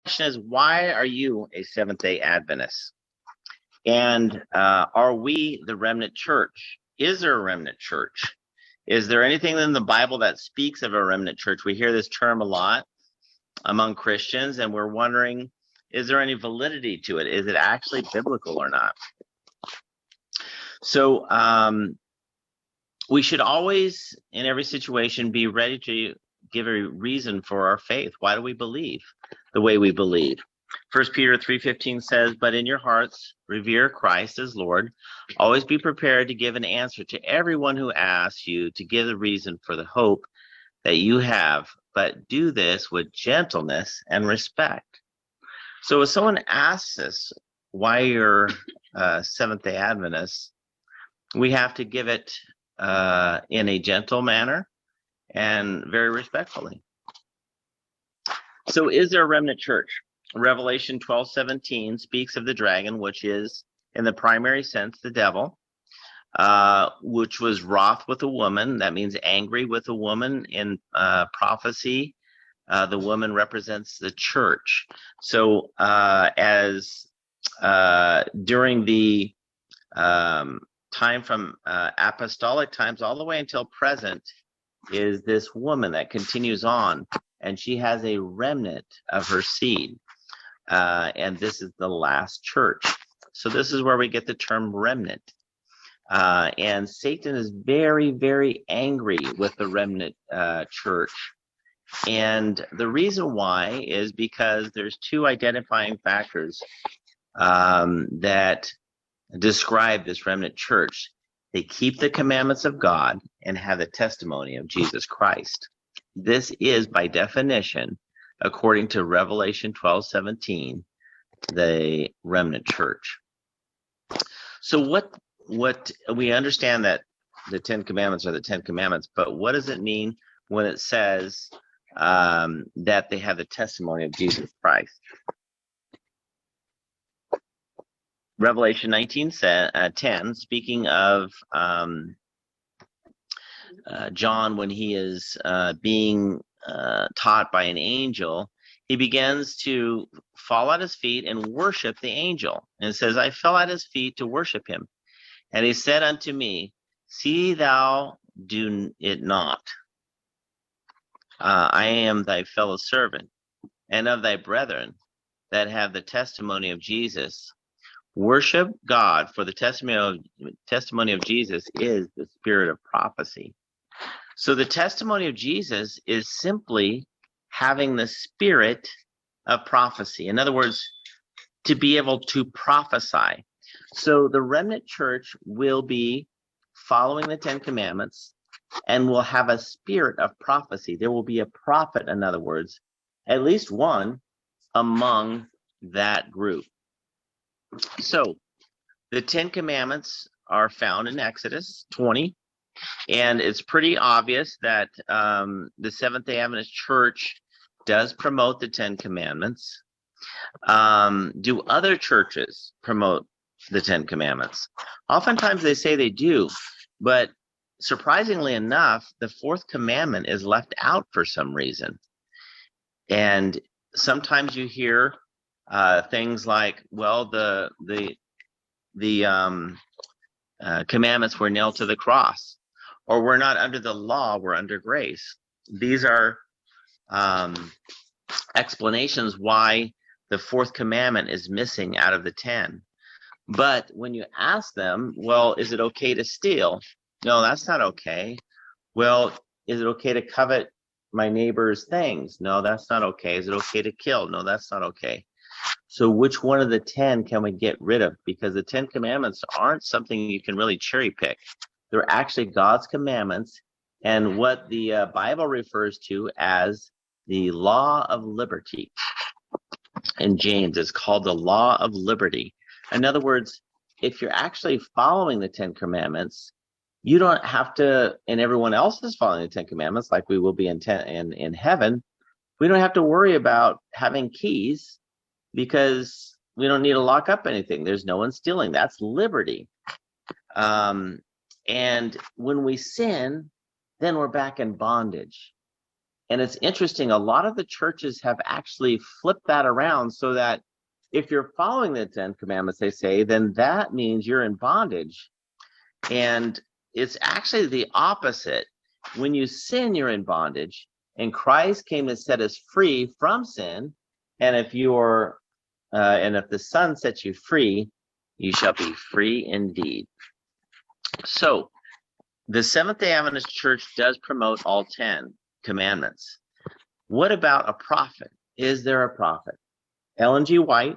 question is, why are you a Seventh-Day Adventist? And are we the remnant church? Is there a remnant church? Is there anything in the Bible that speaks of a remnant church? We hear this term a lot among Christians, and we're wondering, is there any validity to it? Is it actually biblical or not? So we should always, in every situation, be ready to give a reason for our faith. Why do we believe the way we believe? 1 Peter 3:15 says, "But in your hearts revere Christ as Lord. Always be prepared to give an answer to everyone who asks you to give the reason for the hope that you have, but do this with gentleness and respect." So if someone asks us why you're Seventh-Day Adventist, we have to give it in a gentle manner and very respectfully. So is there a remnant church? Revelation 12:17 speaks of the dragon, which is, in the primary sense, the devil, which was wroth with a woman. That means angry with a woman. In prophecy, the woman represents the church. So as during the time from apostolic times all the way until present is this woman that continues on, and she has a remnant of her seed. And this is the last church. So this is where we get the term remnant. And Satan is very, very angry with the remnant church. And the reason why is because there's two identifying factors that describe this remnant church. They keep the commandments of God and have the testimony of Jesus Christ. This is, by definition, according to Revelation 12:17, the remnant church. So what we understand that the Ten Commandments are the Ten Commandments, but what does it mean when it says that they have the testimony of Jesus Christ? Revelation 19:10, speaking of John when he is being taught by an angel, he begins to fall at his feet and worship the angel. And it says, "I fell at his feet to worship him. And he said unto me, See thou do it not. I am thy fellow servant, and of thy brethren that have the testimony of Jesus. Worship God, for the testimony of Jesus is the spirit of prophecy." So the testimony of Jesus is simply having the spirit of prophecy. In other words, to be able to prophesy. So the remnant church will be following the Ten Commandments and will have a spirit of prophecy. There will be a prophet, in other words, at least one among that group. So the Ten Commandments are found in Exodus 20. And it's pretty obvious that the Seventh-day Adventist Church does promote the Ten Commandments. Do other churches promote the Ten Commandments? Oftentimes they say they do, but surprisingly enough, the fourth commandment is left out for some reason. And sometimes you hear things like, well, the commandments were nailed to the cross. Or we're not under the law, we're under grace. These are explanations why the fourth commandment is missing out of the 10. But when you ask them, well, is it okay to steal? No, that's not okay. Well, is it okay to covet my neighbor's things? No, that's not okay. Is it okay to kill? No, that's not okay. So which one of the 10 can we get rid of? Because the 10 commandments aren't something you can really cherry pick. They're actually God's commandments, and what the Bible refers to as the law of liberty. In James, it's called the law of liberty. In other words, if you're actually following the Ten Commandments, you don't have to, and everyone else is following the Ten Commandments, like we will be in heaven, we don't have to worry about having keys because we don't need to lock up anything. There's no one stealing. That's liberty. And when we sin, then we're back in bondage. And it's interesting, a lot of the churches have actually flipped that around so that if you're following the 10 commandments, they say, then that means you're in bondage. And it's actually the opposite. When you sin, you're in bondage, and Christ came to set us free from sin. And if the Son sets you free, you shall be free indeed. So the Seventh-day Adventist Church does promote all 10 commandments. What about a prophet? Is there a prophet? Ellen G. White,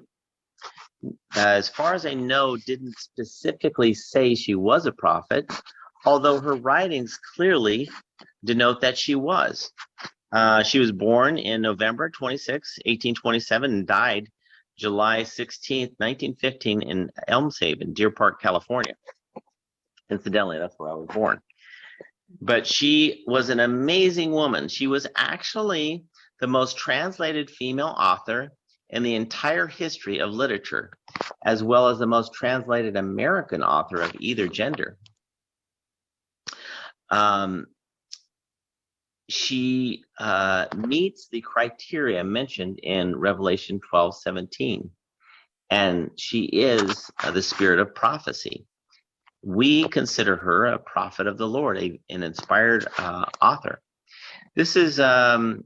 as far as I know, didn't specifically say she was a prophet, although her writings clearly denote that she was. She was born in November 26, 1827, and died July 16, 1915 in Elmshaven, Deer Park, California. Incidentally, that's where I was born. But she was an amazing woman. She was actually the most translated female author in the entire history of literature, as well as the most translated American author of either gender. She meets the criteria mentioned in Revelation 12:17, and she is the spirit of prophecy. We consider her a prophet of the Lord, an inspired author. This is from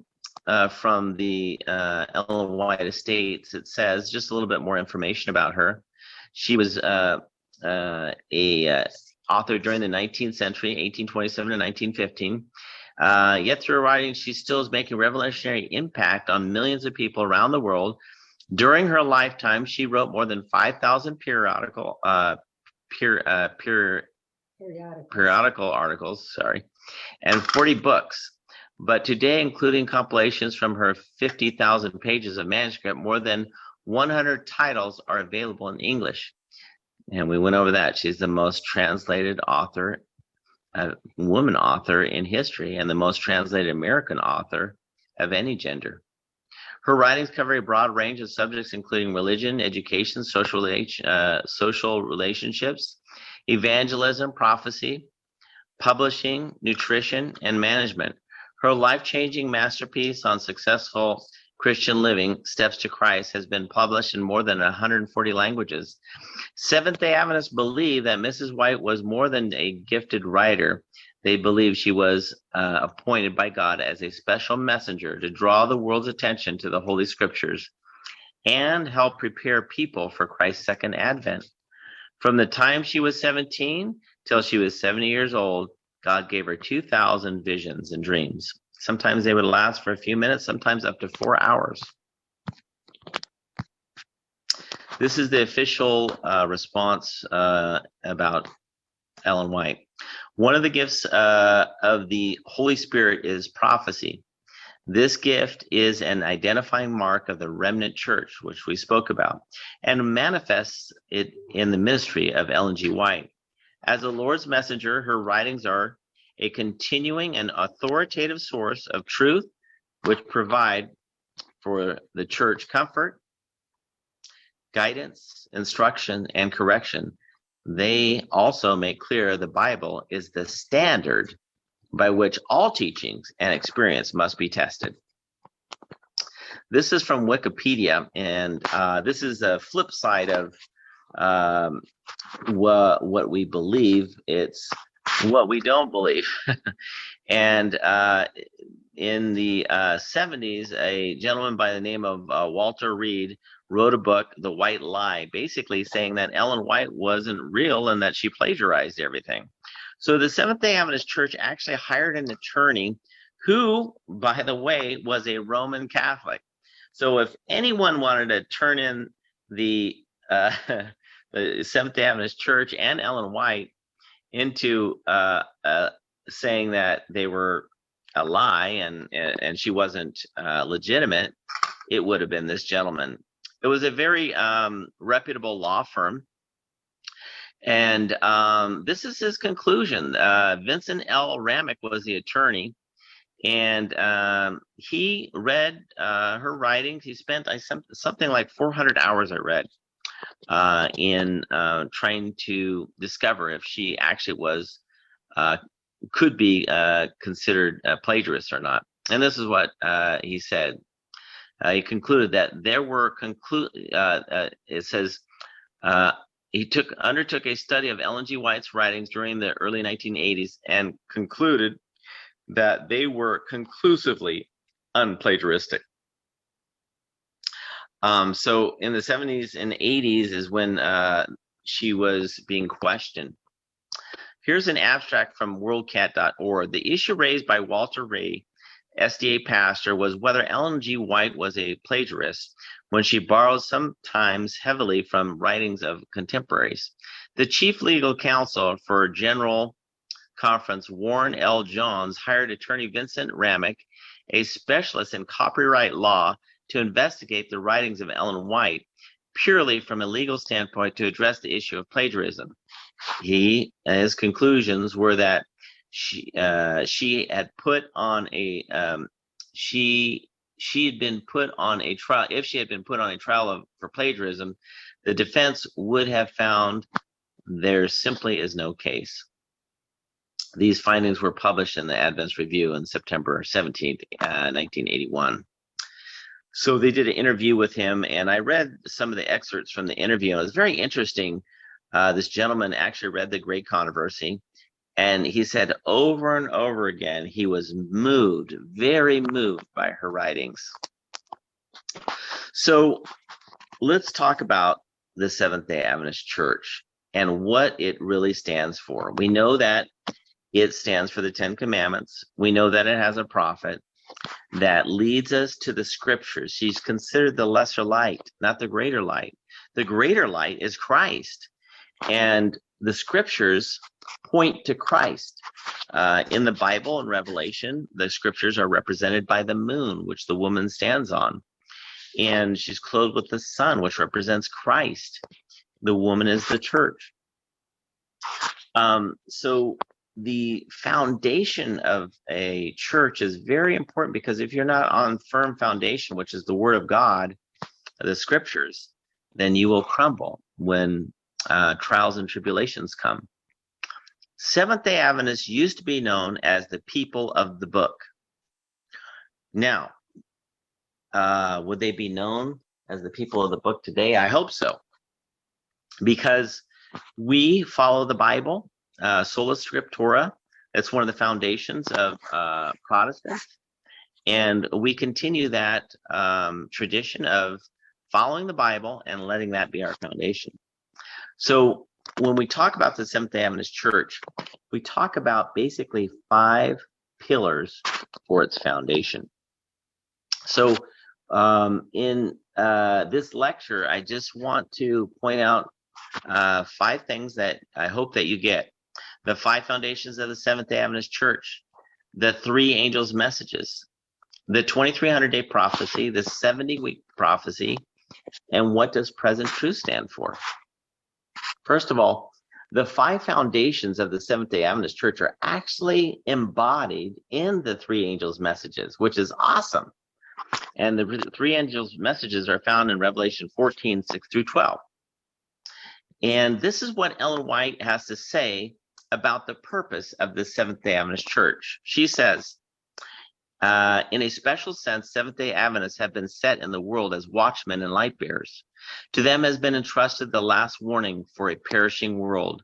the Ellen White Estates. It says just a little bit more information about her. She was a author during the 19th century, 1827 to 1915. Yet through her writing, she still is making revolutionary impact on millions of people around the world. During her lifetime, she wrote more than 5,000 periodical articles, and 40 books. But today, including compilations from her 50,000 pages of manuscript, more than 100 titles are available in English. And we went over that. She's the most translated author, woman author in history, and the most translated American author of any gender. Her writings cover a broad range of subjects, including religion, education, social relationships, evangelism, prophecy, publishing, nutrition, and management. Her life-changing masterpiece on successful Christian living, Steps to Christ, has been published in more than 140 languages. Seventh-day Adventists believe that Mrs. White was more than a gifted writer. They believe she was appointed by God as a special messenger to draw the world's attention to the Holy Scriptures and help prepare people for Christ's second advent. From the time she was 17 till she was 70 years old, God gave her 2,000 visions and dreams. Sometimes they would last for a few minutes, sometimes up to 4 hours. This is the official response about Ellen White. One of the gifts of the Holy Spirit is prophecy. This gift is an identifying mark of the remnant church, which we spoke about, and manifests it in the ministry of Ellen G. White. As the Lord's messenger, her writings are a continuing and authoritative source of truth, which provide for the church comfort, guidance, instruction, and correction. They also make clear the Bible is the standard by which all teachings and experience must be tested. This is from Wikipedia, and this is a flip side of what we believe. It's what we don't believe. And in the 70s, a gentleman by the name of Walter Reed wrote a book, The White Lie, basically saying that Ellen White wasn't real and that she plagiarized everything. So the Seventh-day Adventist Church actually hired an attorney who, by the way, was a Roman Catholic. So if anyone wanted to turn in the Seventh-day Adventist Church and Ellen White into saying that they were a lie and she wasn't legitimate, it would have been this gentleman. It was a very reputable law firm. And this is his conclusion. Vincent L. Ramick was the attorney, and he read her writings. He spent something like 400 hours, I read, in trying to discover if she actually was could be considered a plagiarist or not. And this is what he said. He concluded that there were it says he undertook a study of Ellen G. White's writings during the early 1980s and concluded that they were conclusively unplagiaristic. So in the 70s and 80s is when she was being questioned. Here's an abstract from worldcat.org. The issue raised by Walter Ray, SDA pastor, was whether Ellen G. White was a plagiarist when she borrowed sometimes heavily from writings of contemporaries. The chief legal counsel for General Conference, Warren L. Jones, hired attorney Vincent Ramick, a specialist in copyright law, to investigate the writings of Ellen White purely from a legal standpoint to address the issue of plagiarism. His conclusions were that she had put on a she had been put on a trial. If she had been put on a trial for plagiarism, the defense would have found there simply is no case. These findings were published in the Adventist Review on September 17th, 1981. So they did an interview with him, and I read some of the excerpts from the interview. And it was very interesting. This gentleman actually read The Great Controversy, and he said over and over again he was moved, very moved by her writings. So let's talk about the Seventh-day Adventist Church and what it really stands for. We know that it stands for the Ten Commandments. We know that it has a prophet that leads us to the scriptures. She's considered the lesser light, not the greater light. The greater light is Christ, and the scriptures point to Christ. In the Bible and Revelation, the scriptures are represented by the moon, which the woman stands on, and she's clothed with the sun, which represents Christ. The woman is the church. So the foundation of a church is very important, because if you're not on firm foundation, which is the Word of God, the scriptures, then you will crumble when trials and tribulations come. Seventh-day Adventists used to be known as the people of the book. Now, would they be known as the people of the book today? I hope so, because we follow the Bible. Sola Scriptura, that's one of the foundations of Protestants, and we continue that tradition of following the Bible and letting that be our foundation. So when we talk about the Seventh-day Adventist Church, we talk about basically 5 pillars for its foundation. So in this lecture, I just want to point out 5 things that I hope that you get. The 5 foundations of the Seventh-day Adventist Church, the 3 angels' messages, the 2300-day prophecy, the 70-week prophecy, and what does present truth stand for? First of all, the 5 foundations of the Seventh-day Adventist Church are actually embodied in the 3 angels' messages, which is awesome. And the 3 angels' messages are found in Revelation 14, 6 through 12. And this is what Ellen White has to say about the purpose of the Seventh-day Adventist Church. She says, in a special sense, Seventh-day Adventists have been set in the world as watchmen and light bearers. To them has been entrusted the last warning for a perishing world.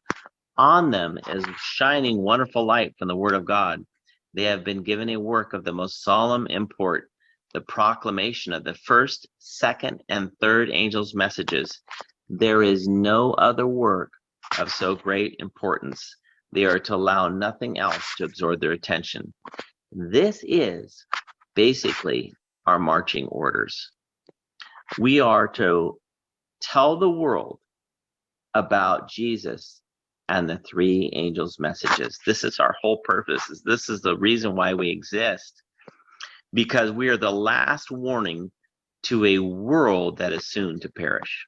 On them is shining wonderful light from the Word of God. They have been given a work of the most solemn import, the proclamation of the first, second, and third angels' messages. There is no other work of so great importance. They are to allow nothing else to absorb their attention. This is basically our marching orders. We are to tell the world about Jesus and the 3 angels' messages. This is our whole purpose. This is the reason why we exist, because we are the last warning to a world that is soon to perish.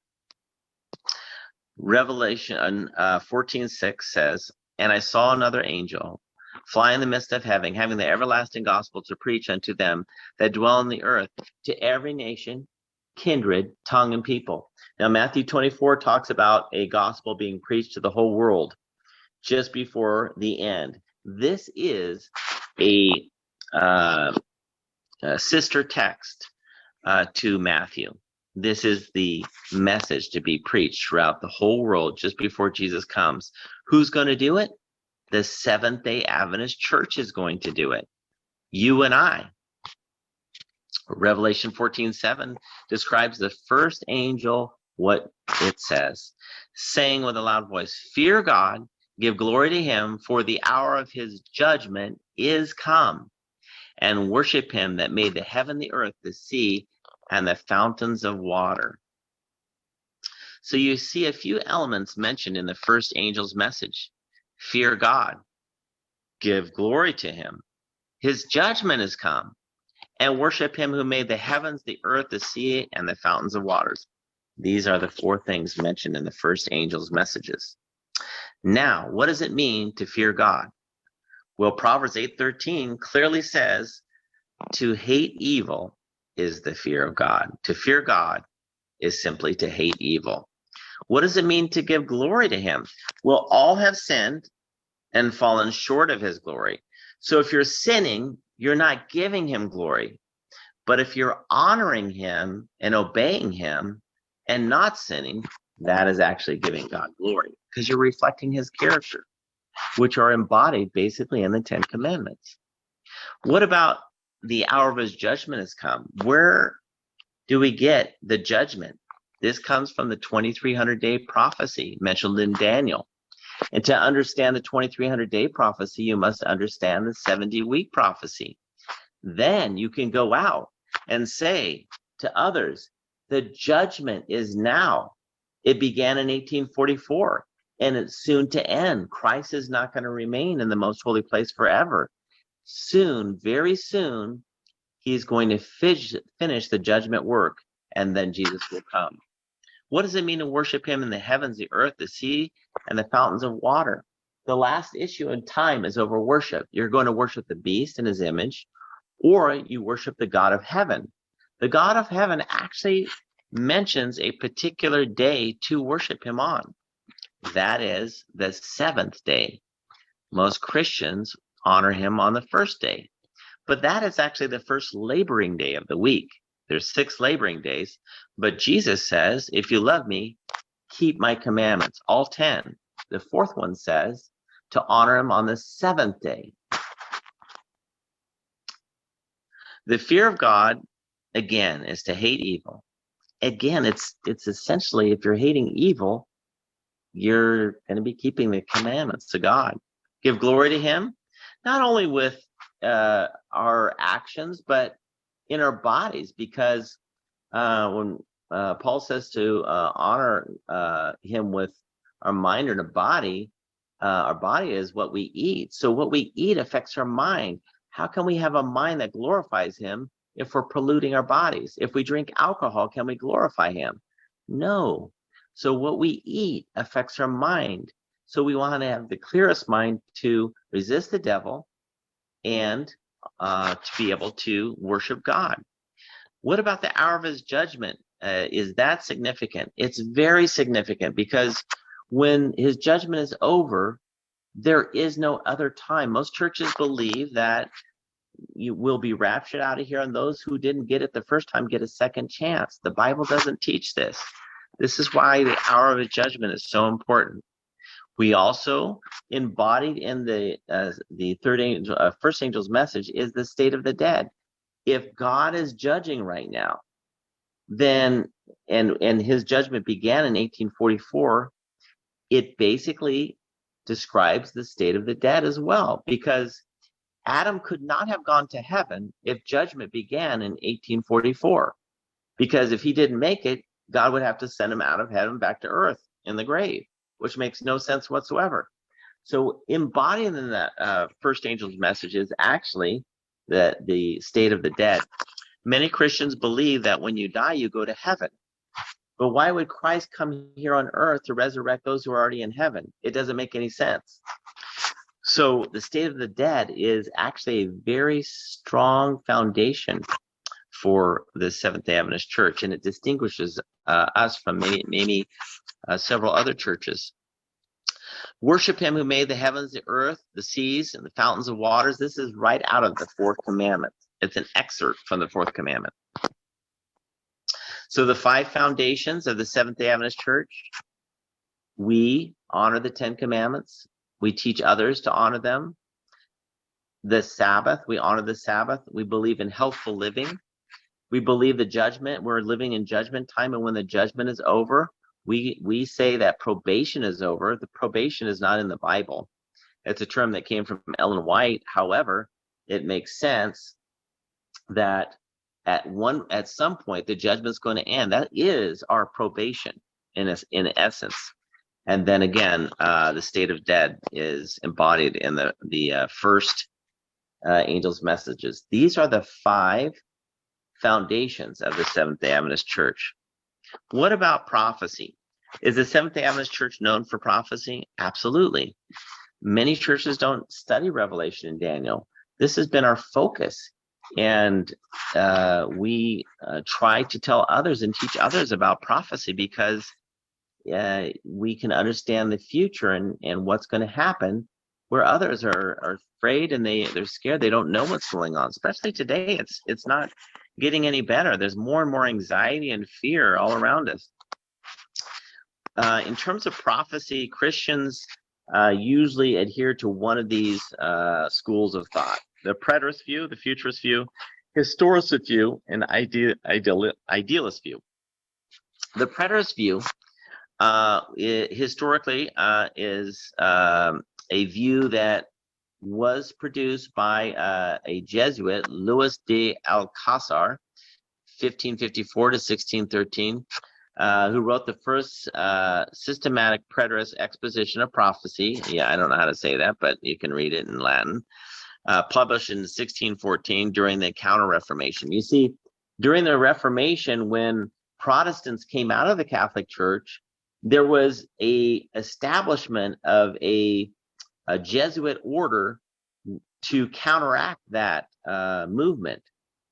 Revelation 14:6 says, "And I saw another angel fly in the midst of heaven, having the everlasting gospel to preach unto them that dwell on the earth, to every nation, kindred, tongue, and people." Now, Matthew 24 talks about a gospel being preached to the whole world just before the end. This is a sister text to Matthew. This is the message to be preached throughout the whole world just before Jesus comes. Who's going to do it? The Seventh-Day Adventist Church is going to do it. You and I. Revelation 14:7 describes the first angel, what it says, saying with a loud voice, "Fear God, give glory to him, for the hour of his judgment is come, and worship him that made the heaven, the earth, the sea, and the fountains of water." So you see a few elements mentioned in the first angel's message. Fear God, give glory to him, his judgment is come, and worship him who made the heavens, the earth, the sea, and the fountains of waters. These are the four things mentioned in the first angel's messages. Now, what does it mean to fear God? Well, Proverbs 8:13 clearly says, to hate evil is the fear of God. To fear God is simply to hate evil. What does it mean to give glory to him? Well, all have sinned and fallen short of his glory. So if you're sinning, you're not giving him glory. But if you're honoring him and obeying him and not sinning, that is actually giving God glory, because you're reflecting his character, which are embodied basically in the Ten Commandments. What about the hour of his judgment has come? Where do we get the judgment? This comes from the 2300-day prophecy mentioned in Daniel. And to understand the 2300-day prophecy, you must understand the 70-week prophecy. Then you can go out and say to others, the judgment is now. It began in 1844, and it's soon to end. Christ is not going to remain in the most holy place forever. Soon, very soon, he's going to finish the judgment work, and then Jesus will come. What does it mean to worship him in the heavens, the earth, the sea, and the fountains of water? The last issue in time is over worship. You're going to worship the beast in his image, or you worship the God of heaven. The God of heaven actually mentions a particular day to worship him on. That is the seventh day. Most Christians honor him on the first day, but that is actually the first laboring day of the week. There's 6 laboring days, but Jesus says, if you love me, keep my commandments, all 10. The fourth one says to honor him on the 7th day. The fear of God, again, is to hate evil. Again, it's essentially, if you're hating evil, you're going to be keeping the commandments to God. Give glory to him, not only with our actions, but in our bodies, because when Paul says to honor him with our mind and our body is what we eat. So what we eat affects our mind. How can we have a mind that glorifies him if we're polluting our bodies? If we drink alcohol, can we glorify him? No. So what we eat affects our mind. So we want to have the clearest mind to resist the devil and to be able to worship God. What about the hour of his judgment? Is that significant? It's very significant, because when his judgment is over, there is no other time. Most churches believe that you will be raptured out of here, and those who didn't get it the first time get a second chance. The Bible doesn't teach this. This is why the hour of his judgment is so important. We also embodied in the first angel's message is the state of the dead. If God is judging right now, then and his judgment began in 1844, it basically describes the state of the dead as well, because Adam could not have gone to heaven if judgment began in 1844, because if he didn't make it, God would have to send him out of heaven back to earth in the grave, which makes no sense whatsoever. So embodying in that first angel's message is actually the state of the dead. Many Christians believe that when you die, you go to heaven. But why would Christ come here on earth to resurrect those who are already in heaven? It doesn't make any sense. So the state of the dead is actually a very strong foundation for the Seventh-Day Adventist Church, and it distinguishes us from maybe several other churches. Worship him who made the heavens, the earth, the seas, and the fountains of waters. This is right out of the fourth commandment. It's an excerpt from the fourth commandment. So the 5 foundations of the Seventh-day Adventist Church: we honor the 10 commandments. We teach others to honor them. The Sabbath, we honor the Sabbath. We believe in healthful living. We believe the judgment. We're living in judgment time, and when the judgment is over, we say that probation is over. The probation is not in the Bible. It's a term that came from Ellen White. However, it makes sense that at some point the judgment's going to end. That is our probation in essence. And then again, the state of dead is embodied in the first angel's messages. These are the 5 foundations of the Seventh-day Adventist Church. What about prophecy? Is the Seventh-day Adventist Church known for prophecy? Absolutely. Many churches don't study Revelation and Daniel. This has been our focus, and we try to tell others and teach others about prophecy because we can understand the future and what's going to happen, where others are afraid and they're scared. They don't know what's going on. Especially today, it's not getting any better. There's more and more anxiety and fear all around us. In terms of prophecy, Christians usually adhere to one of these schools of thought: the preterist view, the futurist view, historicist view, and idealist view. The preterist view historically is a view that was produced by a Jesuit, Louis de Alcázar, 1554 to 1613, who wrote the first systematic preterist exposition of prophecy. Yeah, I don't know how to say that, but you can read it in Latin. Published in 1614 during the Counter-Reformation. You see, during the Reformation, when Protestants came out of the Catholic Church, there was a establishment of a Jesuit order to counteract that movement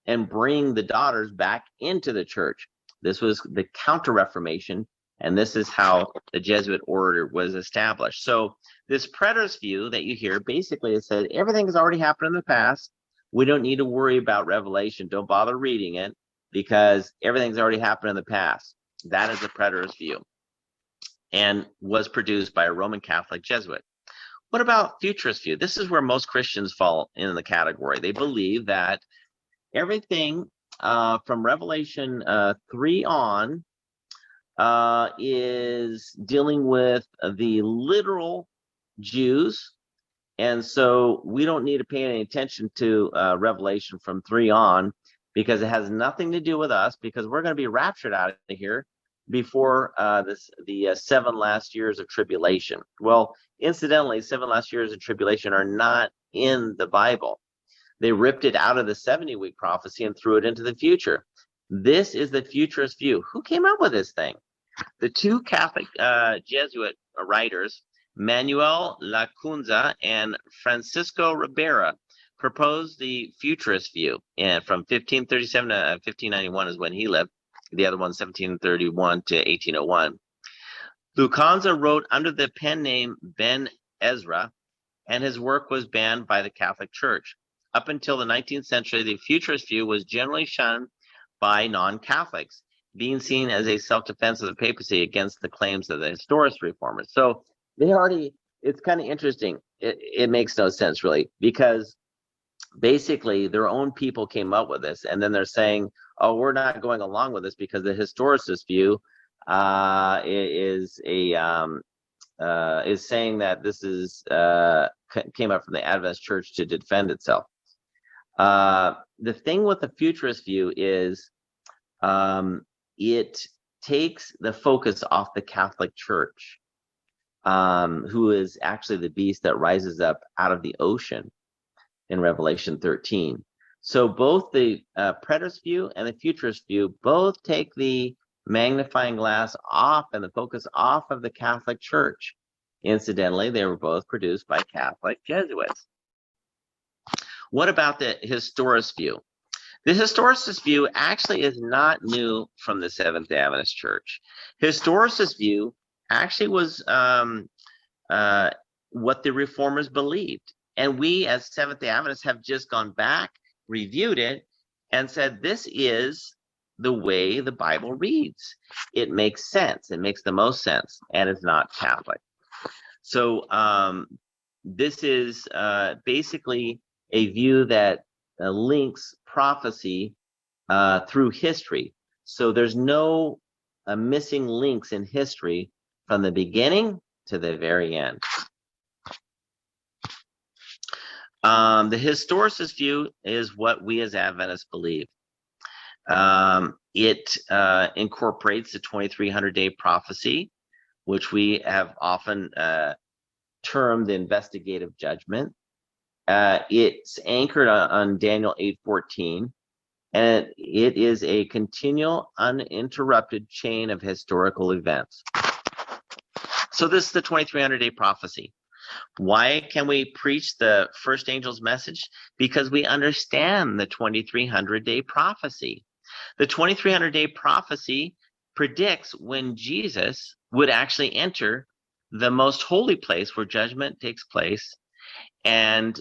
and bring the daughters back into the church. This was the Counter-Reformation, and this is how the Jesuit order was established. So this preterist view that you hear, basically it said everything has already happened in the past. We don't need to worry about Revelation. Don't bother reading it because everything's already happened in the past. That is the preterist view, and was produced by a Roman Catholic Jesuit. What about futurist view? This is where most Christians fall in the category. They believe that everything from Revelation 3 on is dealing with the literal Jews, and so we don't need to pay any attention to Revelation from 3 on because it has nothing to do with us, because we're going to be raptured out of here before the 7 last years of tribulation. Well, incidentally, 7 last years of tribulation are not in the Bible. They ripped it out of the 70-week prophecy and threw it into the future. This is the futurist view. Who came up with this thing? The 2 Catholic Jesuit writers, Manuel Lacunza and Francisco Ribera, proposed the futurist view, and from 1537 to 1591 is when he lived. The other one, 1731 to 1801. Lacunza wrote under the pen name Ben Ezra, and his work was banned by the Catholic Church. Up until the 19th century, the futurist view was generally shunned by non-Catholics, being seen as a self-defense of the papacy against the claims of the historicist reformers. So it's kind of interesting. It makes no sense, really, because basically their own people came up with this, and then they're saying, oh, we're not going along with this because the historicist view is saying that this is came up from the Adventist Church to defend itself. The thing with the futurist view is it takes the focus off the Catholic Church, who is actually the beast that rises up out of the ocean in Revelation 13. So both the preterist view and the futurist view both take the magnifying glass off and the focus off of the Catholic Church. Incidentally, they were both produced by Catholic Jesuits. What about the historicist view? The historicist view actually is not new from the Seventh-day Adventist Church. Historicist view actually was what the reformers believed. And we as Seventh-day Adventists have just gone back reviewed it and said, this is the way the Bible reads. It makes sense. It makes the most sense, and it's not Catholic. So this is basically a view that links prophecy through history. So there's no missing links in history from the beginning to the very end. The historicist view is what we as Adventists believe. It incorporates the 2300-day prophecy, which we have often termed the investigative judgment. It's anchored on Daniel 8:14, and it is a continual, uninterrupted chain of historical events. So this is the 2300-day prophecy. Why can we preach the first angel's message? Because we understand the 2300-day prophecy. The 2300-day prophecy predicts when Jesus would actually enter the most holy place where judgment takes place. And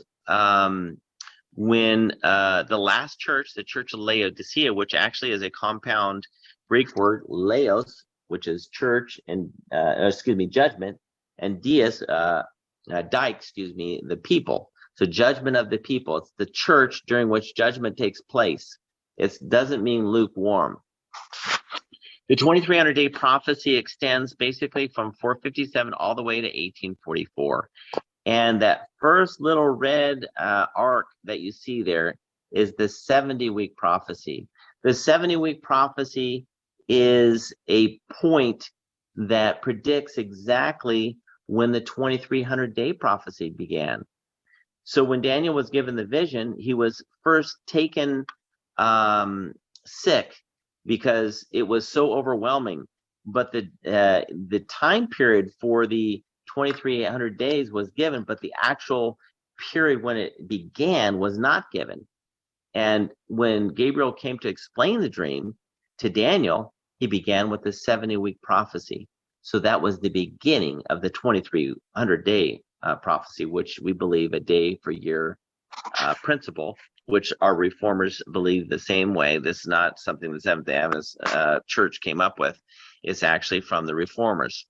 when the last church, the church of Laodicea, which actually is a compound Greek word, laos, which is church, and judgment, and dais, the people. So judgment of the people. It's the church during which judgment takes place. It doesn't mean lukewarm. The 2300-day prophecy extends basically from 457 all the way to 1844. And that first little red arc that you see there is the 70-week prophecy. The 70-week prophecy is a point that predicts exactly when the 2300-day prophecy began. So when Daniel was given the vision, he was first taken sick because it was so overwhelming. But the time period for the 2300 days was given, but the actual period when it began was not given. And when Gabriel came to explain the dream to Daniel, he began with the 70-week prophecy. So that was the beginning of the 2300-day prophecy, which we believe a day for year principle, which our reformers believe the same way. This is not something the Seventh-Day Adventist Church came up with. It's actually from the reformers.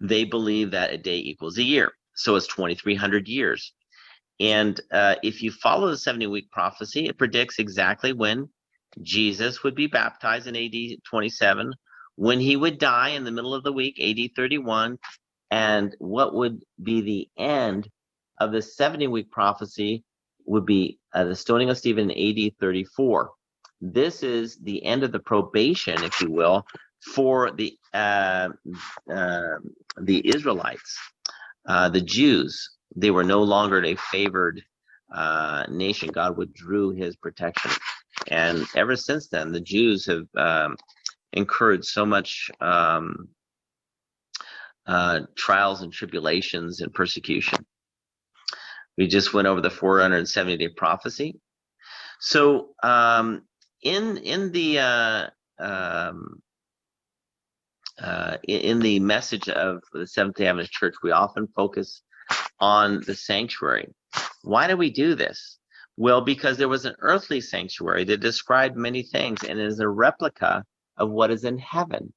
They believe that a day equals a year. So it's 2300 years. And if you follow the 70-week prophecy, it predicts exactly when Jesus would be baptized in AD 27, when he would die in the middle of the week, AD 31, and what would be the end of the 70-week prophecy would be the stoning of Stephen in AD 34. This is the end of the probation, if you will, for the Israelites, the Jews. They were no longer a favored nation. God withdrew his protection. And ever since then, the Jews have incurred so much trials and tribulations and persecution. We just went over the 470-day prophecy. So in the message of the Seventh-Day Adventist Church, we often focus on the sanctuary. Why do we do this? Well, because there was an earthly sanctuary that described many things, and it is a replica of what is in heaven.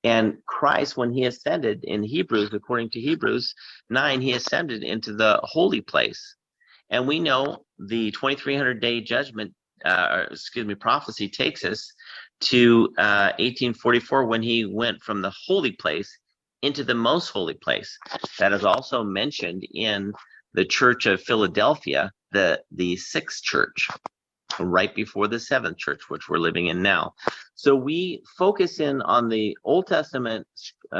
And Christ, when he ascended in Hebrews, according to Hebrews 9, he ascended into the holy place. And we know the 2300-day judgment, prophecy takes us to 1844, when he went from the holy place into the most holy place. That is also mentioned in the Church of Philadelphia, the sixth church, right before the seventh church, which we're living in now. So we focus in on the Old Testament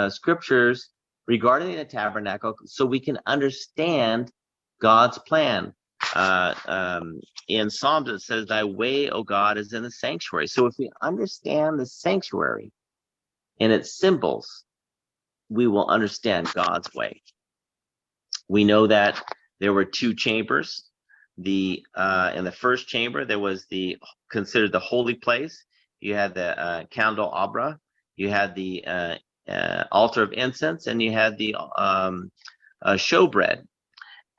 scriptures regarding the tabernacle so we can understand God's plan. In Psalms it says, "Thy way, O God, is in the sanctuary." So if we understand the sanctuary and its symbols, we will understand God's way. We know that there were two chambers. In the first chamber, there was considered the holy place. You had the candelabra, you had the altar of incense, and you had the showbread.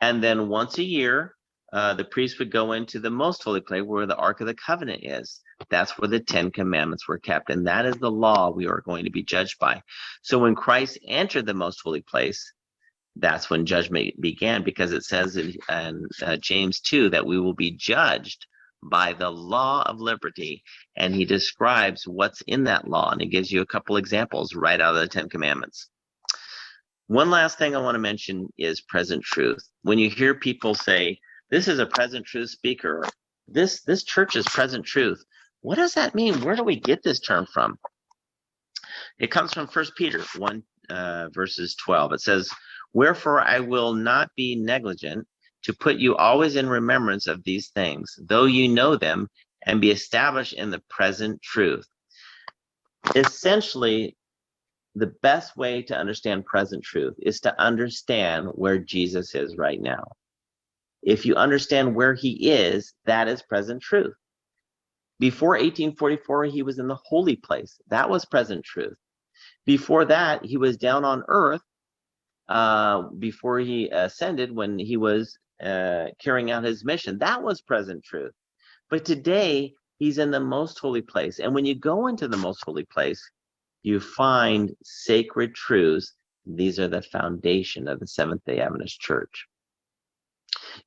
And then once a year, the priest would go into the most holy place where the Ark of the Covenant is. That's where the 10 Commandments were kept, and that is the law we are going to be judged by. So when Christ entered the most holy place, that's when judgment began, because it says in James 2 that we will be judged by the law of liberty, and he describes what's in that law, and he gives you a couple examples right out of the 10 Commandments. One last thing I want to mention is present truth. When you hear people say, this is a present truth speaker, this church is present truth, what does that mean? Where do we get this term from? It comes from 1 Peter 1 verses 12. It says, wherefore I will not be negligent to put you always in remembrance of these things, though you know them, and be established in the present truth. Essentially, the best way to understand present truth is to understand where Jesus is right now. If you understand where he is, that is present truth. Before 1844, he was in the holy place. That was present truth. Before that, he was down on earth before he ascended, when he was carrying out his mission. That was present truth. But today, he's in the most holy place. And when you go into the most holy place, you find sacred truths. These are the foundation of the Seventh-Day Adventist Church.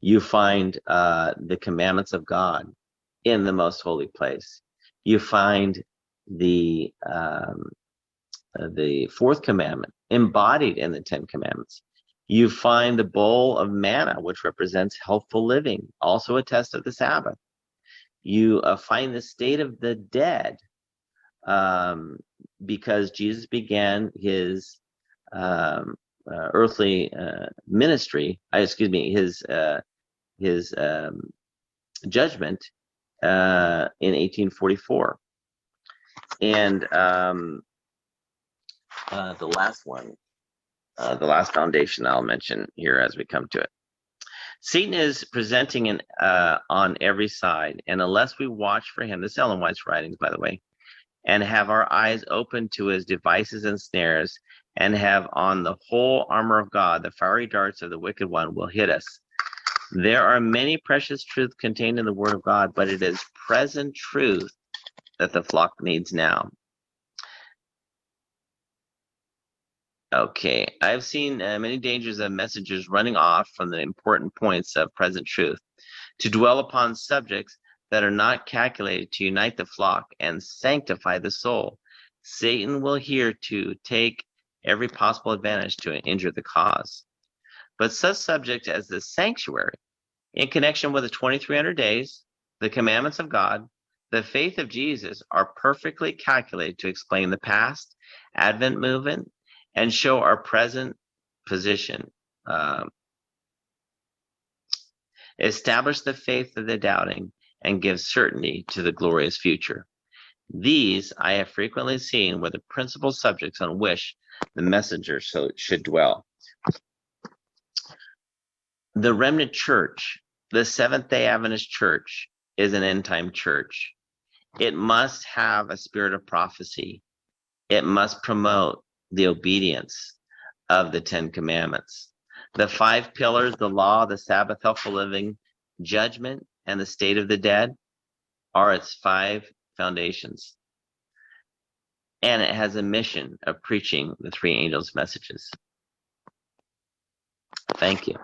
You find the commandments of God in the most holy place. You find the fourth commandment embodied in the 10 Commandments. You find the bowl of manna, which represents healthful living, also a test of the Sabbath. You find the state of the dead, because Jesus began his earthly ministry, his judgment in 1844. And the last one, the last foundation I'll mention here as we come to it. Satan is presenting on every side, and unless we watch for him, this is Ellen White's writings, by the way, and have our eyes open to his devices and snares, and have on the whole armor of God, the fiery darts of the wicked one will hit us. There are many precious truths contained in the Word of God, but it is present truth that the flock needs now. Okay, I've seen many dangers of messengers running off from the important points of present truth to dwell upon subjects that are not calculated to unite the flock and sanctify the soul. Satan will here to take every possible advantage to injure the cause. But such subjects as the sanctuary, in connection with the 2300 days, the commandments of God, the faith of Jesus, are perfectly calculated to explain the past, Advent movement, and show our present position. Establish the faith of the doubting and give certainty to the glorious future. These I have frequently seen were the principal subjects on which the messenger should dwell. The remnant church, the Seventh-day Adventist Church, is an end-time church. It must have a spirit of prophecy. It must promote the obedience of the 10 Commandments. The 5 pillars, the law, the Sabbath, healthful living, judgment, and the state of the dead, are its 5 foundations. And it has a mission of preaching the 3 angels' messages. Thank you.